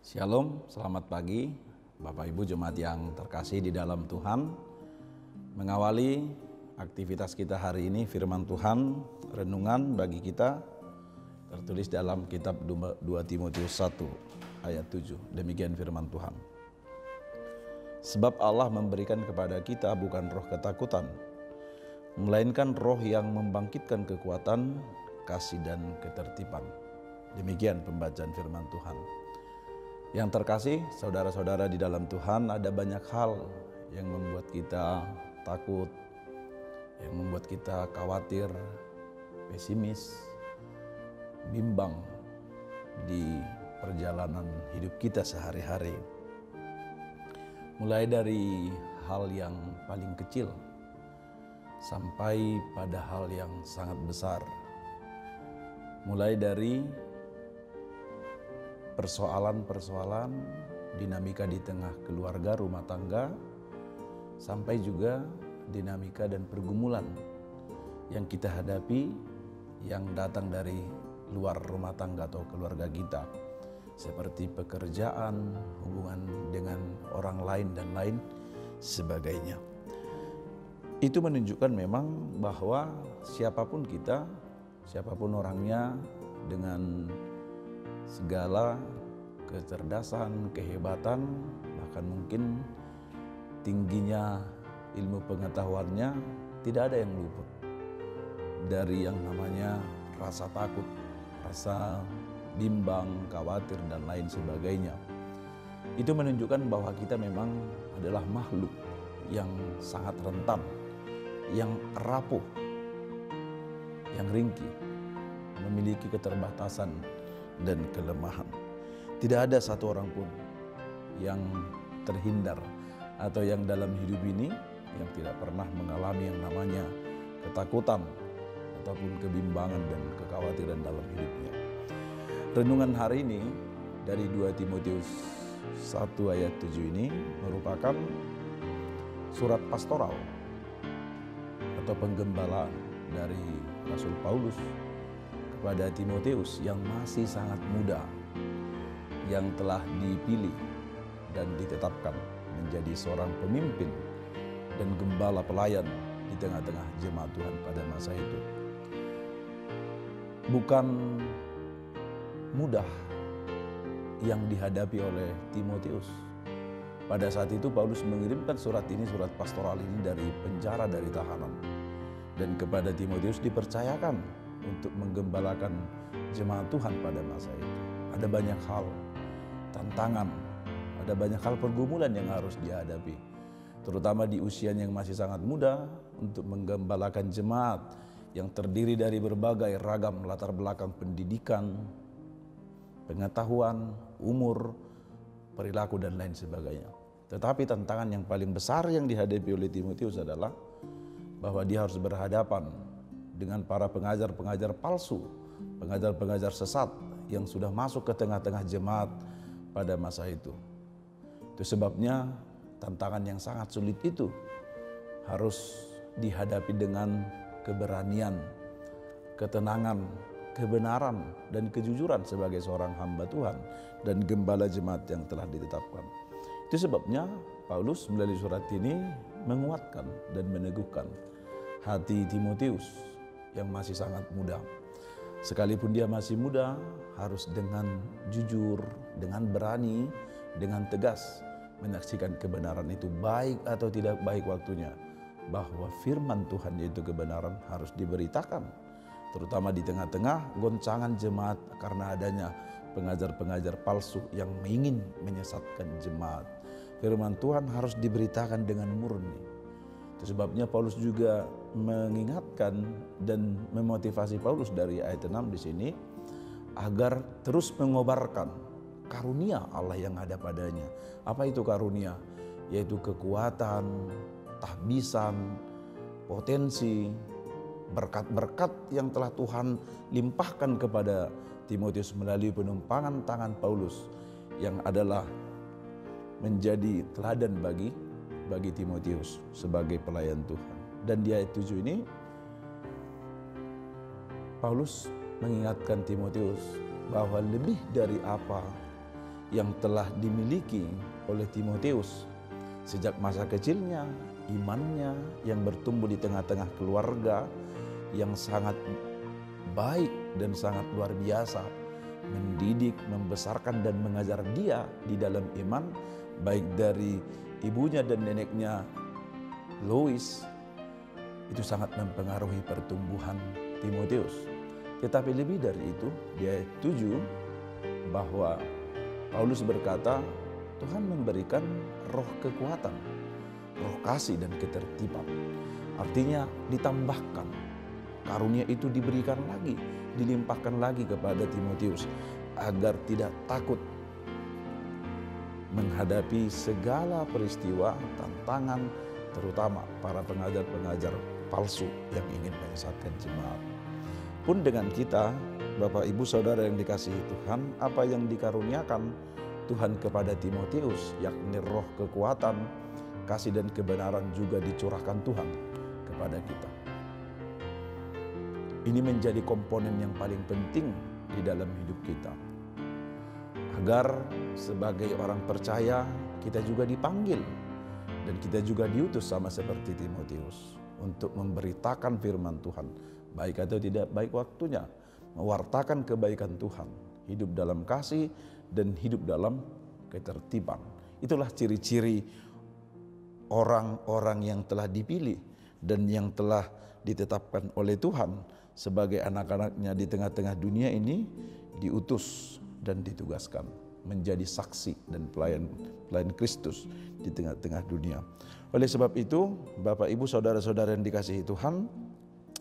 Shalom, selamat pagi Bapak Ibu Jemaat yang terkasih di dalam Tuhan. Mengawali aktivitas kita hari ini, firman Tuhan, renungan bagi kita tertulis dalam kitab 2 Timotius 1 ayat 7. Demikian firman Tuhan. Sebab Allah memberikan kepada kita bukan roh ketakutan, melainkan roh yang membangkitkan kekuatan, kasih dan ketertiban. Demikian pembacaan firman Tuhan. Yang terkasih, saudara-saudara di dalam Tuhan, ada banyak hal yang membuat kita takut, yang membuat kita khawatir, pesimis, bimbang di perjalanan hidup kita sehari-hari. Mulai dari hal yang paling kecil sampai pada hal yang sangat besar. Mulai dari persoalan-persoalan, dinamika di tengah keluarga, rumah tangga, sampai juga dinamika dan pergumulan yang kita hadapi yang datang dari luar rumah tangga atau keluarga kita, seperti pekerjaan, hubungan dengan orang lain dan lain sebagainya. Itu menunjukkan memang bahwa siapapun kita, siapapun orangnya, dengan segala kecerdasan, kehebatan, bahkan mungkin tingginya ilmu pengetahuannya, tidak ada yang luput dari yang namanya rasa takut, rasa bimbang, khawatir, dan lain sebagainya. Itu menunjukkan bahwa kita memang adalah makhluk yang sangat rentan, yang rapuh, yang ringkih, memiliki keterbatasan dan kelemahan. Tidak ada satu orang pun yang terhindar atau yang dalam hidup ini yang tidak pernah mengalami yang namanya ketakutan ataupun kebimbangan dan kekhawatiran dalam hidupnya. Renungan hari ini dari 2 Timotius 1 ayat 7 ini merupakan surat pastoral atau penggembalaan dari Rasul Paulus kepada Timotius yang masih sangat muda, yang telah dipilih dan ditetapkan menjadi seorang pemimpin dan gembala pelayan di tengah-tengah jemaat Tuhan pada masa itu. Bukan mudah yang dihadapi oleh Timotius. Pada saat itu Paulus mengirimkan surat ini, surat pastoral ini dari penjara, dari tahanan. Dan kepada Timotius dipercayakan untuk menggembalakan jemaat Tuhan pada masa itu. Ada banyak hal tantangan, ada banyak hal pergumulan yang harus dihadapi, terutama di usianya yang masih sangat muda, untuk menggembalakan jemaat yang terdiri dari berbagai ragam latar belakang pendidikan, pengetahuan, umur, perilaku, dan lain sebagainya. Tetapi tantangan yang paling besar yang dihadapi oleh Timotius adalah bahwa dia harus berhadapan dengan para pengajar-pengajar palsu, pengajar-pengajar sesat yang sudah masuk ke tengah-tengah jemaat pada masa itu. Itu sebabnya tantangan yang sangat sulit itu harus dihadapi dengan keberanian, ketenangan, kebenaran, dan kejujuran sebagai seorang hamba Tuhan dan gembala jemaat yang telah ditetapkan. Itu sebabnya Paulus melalui surat ini menguatkan dan meneguhkan hati Timotius yang masih sangat muda. Sekalipun dia masih muda, harus dengan jujur, dengan berani, dengan tegas menyaksikan kebenaran itu, baik atau tidak baik waktunya, bahwa firman Tuhan yaitu kebenaran harus diberitakan, terutama di tengah-tengah goncangan jemaat karena adanya pengajar-pengajar palsu yang ingin menyesatkan jemaat. Firman Tuhan harus diberitakan dengan murni. Itu sebabnya Paulus juga mengingatkan dan memotivasi Paulus dari ayat 6 di sini agar terus mengobarkan karunia Allah yang ada padanya. Apa itu karunia? Yaitu kekuatan, tahbisan, potensi, berkat-berkat yang telah Tuhan limpahkan kepada Timotius melalui penumpangan tangan Paulus yang adalah menjadi teladan bagi Timotius sebagai pelayan Tuhan. Dan di ayat 7 ini Paulus mengingatkan Timotius bahwa lebih dari apa yang telah dimiliki oleh Timotius sejak masa kecilnya, imannya yang bertumbuh di tengah-tengah keluarga yang sangat baik dan sangat luar biasa, mendidik, membesarkan dan mengajar dia di dalam iman, baik dari ibunya dan neneknya Lois, itu sangat mempengaruhi pertumbuhan Timotius. Tetapi lebih dari itu, dia setuju bahwa Paulus berkata, Tuhan memberikan roh kekuatan, roh kasih dan ketertiban. Artinya ditambahkan, karunia itu diberikan lagi, dilimpahkan lagi kepada Timotius agar tidak takut menghadapi segala peristiwa, tantangan, terutama para pengajar-pengajar palsu yang ingin menyesatkan jemaat. Pun dengan kita, Bapak Ibu Saudara yang dikasihi Tuhan, apa yang dikaruniakan Tuhan kepada Timotius, yakni roh kekuatan, kasih dan kebenaran juga dicurahkan Tuhan kepada kita. Ini menjadi komponen yang paling penting di dalam hidup kita. Agar sebagai orang percaya kita juga dipanggil dan kita juga diutus sama seperti Timotius untuk memberitakan firman Tuhan, baik atau tidak baik waktunya, mewartakan kebaikan Tuhan, hidup dalam kasih dan hidup dalam ketertiban. Itulah ciri-ciri orang-orang yang telah dipilih dan yang telah ditetapkan oleh Tuhan sebagai anak-anaknya di tengah-tengah dunia ini, diutus dan ditugaskan menjadi saksi dan pelayan Kristus di tengah-tengah dunia. Oleh sebab itu, Bapak Ibu Saudara-saudara yang dikasihi Tuhan,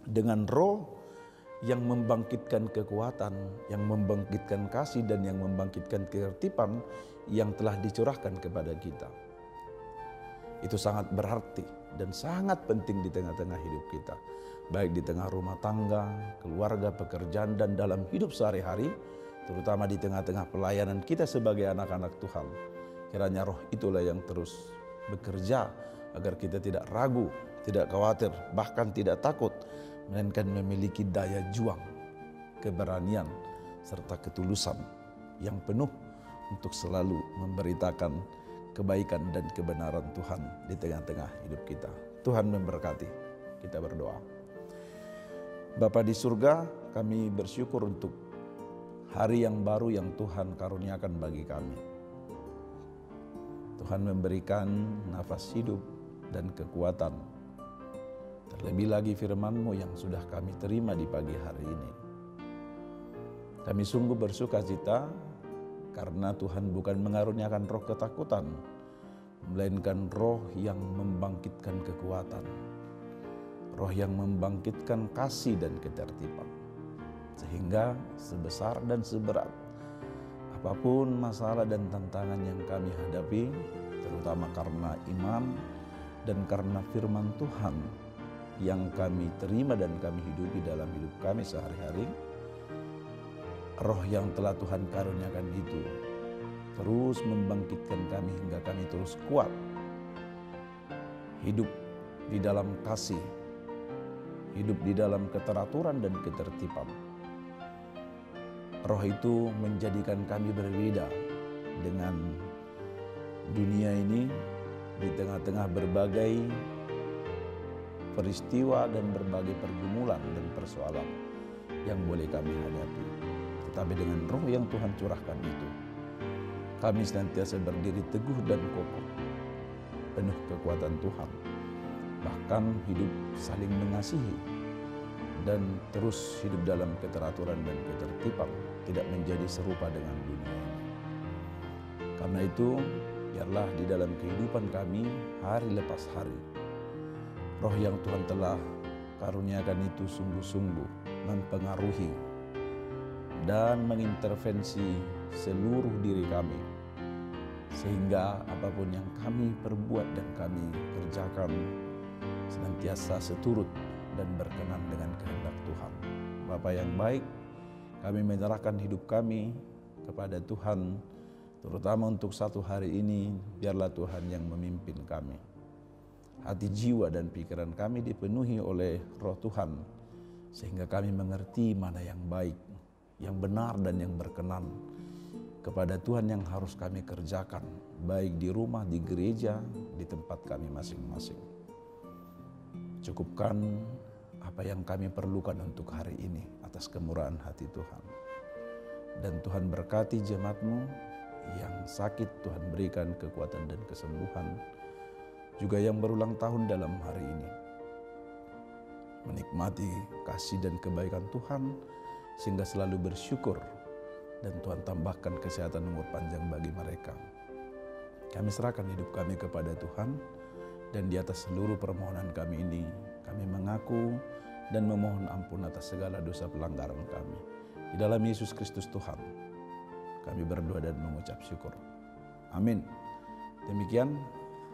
dengan roh yang membangkitkan kekuatan, yang membangkitkan kasih dan yang membangkitkan ketertiban yang telah dicurahkan kepada kita, itu sangat berarti dan sangat penting di tengah-tengah hidup kita, baik di tengah rumah tangga, keluarga, pekerjaan, dan dalam hidup sehari-hari, terutama di tengah-tengah pelayanan kita sebagai anak-anak Tuhan. Kiranya roh itulah yang terus bekerja agar kita tidak ragu, tidak khawatir, bahkan tidak takut, melainkan memiliki daya juang, keberanian, serta ketulusan yang penuh untuk selalu memberitakan kebaikan dan kebenaran Tuhan di tengah-tengah hidup kita. Tuhan memberkati. Kita berdoa. Bapa di surga, kami bersyukur untuk hari yang baru yang Tuhan karuniakan bagi kami. Tuhan memberikan nafas hidup dan kekuatan. Terlebih lagi firman-Mu yang sudah kami terima di pagi hari ini. Kami sungguh bersuka cita karena Tuhan bukan mengaruniakan roh ketakutan, melainkan roh yang membangkitkan kekuatan, roh yang membangkitkan kasih dan ketertiban. Sehingga sebesar dan seberat apapun masalah dan tantangan yang kami hadapi, terutama karena iman dan karena firman Tuhan yang kami terima dan kami hidupi dalam hidup kami sehari-hari, roh yang telah Tuhan karuniakan itu terus membangkitkan kami hingga kami terus kuat hidup di dalam kasih, hidup di dalam keteraturan dan ketertiban. Roh itu menjadikan kami berbeda dengan dunia ini di tengah-tengah berbagai peristiwa dan berbagai pergumulan dan persoalan yang boleh kami hadapi. Tetapi dengan roh yang Tuhan curahkan itu, kami senantiasa berdiri teguh dan kokoh, penuh kekuatan Tuhan, bahkan hidup saling mengasihi dan terus hidup dalam keteraturan dan ketertiban, tidak menjadi serupa dengan dunia ini. Karena itu, biarlah di dalam kehidupan kami hari lepas hari, roh yang Tuhan telah karuniakan itu sungguh-sungguh mempengaruhi dan mengintervensi seluruh diri kami, sehingga apapun yang kami perbuat dan kami kerjakan senantiasa seturut dan berkenan dengan kehendak Tuhan. Bapa yang baik, kami menyerahkan hidup kami kepada Tuhan, terutama untuk satu hari ini, biarlah Tuhan yang memimpin kami. Hati, jiwa, dan pikiran kami dipenuhi oleh roh Tuhan, sehingga kami mengerti mana yang baik, yang benar dan yang berkenan, kepada Tuhan yang harus kami kerjakan, baik di rumah, di gereja, di tempat kami masing-masing. Cukupkan apa yang kami perlukan untuk hari ini atas kemurahan hati Tuhan. Dan Tuhan berkati jemaat-Mu yang sakit, Tuhan berikan kekuatan dan kesembuhan. Juga yang berulang tahun dalam hari ini, menikmati kasih dan kebaikan Tuhan sehingga selalu bersyukur, dan Tuhan tambahkan kesehatan umur panjang bagi mereka. Kami serahkan hidup kami kepada Tuhan, dan di atas seluruh permohonan kami ini, kami mengaku dan memohon ampun atas segala dosa pelanggaran kami. Di dalam Yesus Kristus Tuhan, kami berdoa dan mengucap syukur. Amin. Demikian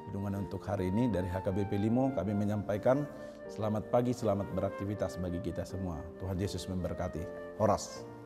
renungan untuk hari ini dari HKBP Limo. Kami menyampaikan selamat pagi, selamat beraktivitas bagi kita semua. Tuhan Yesus memberkati. Horas.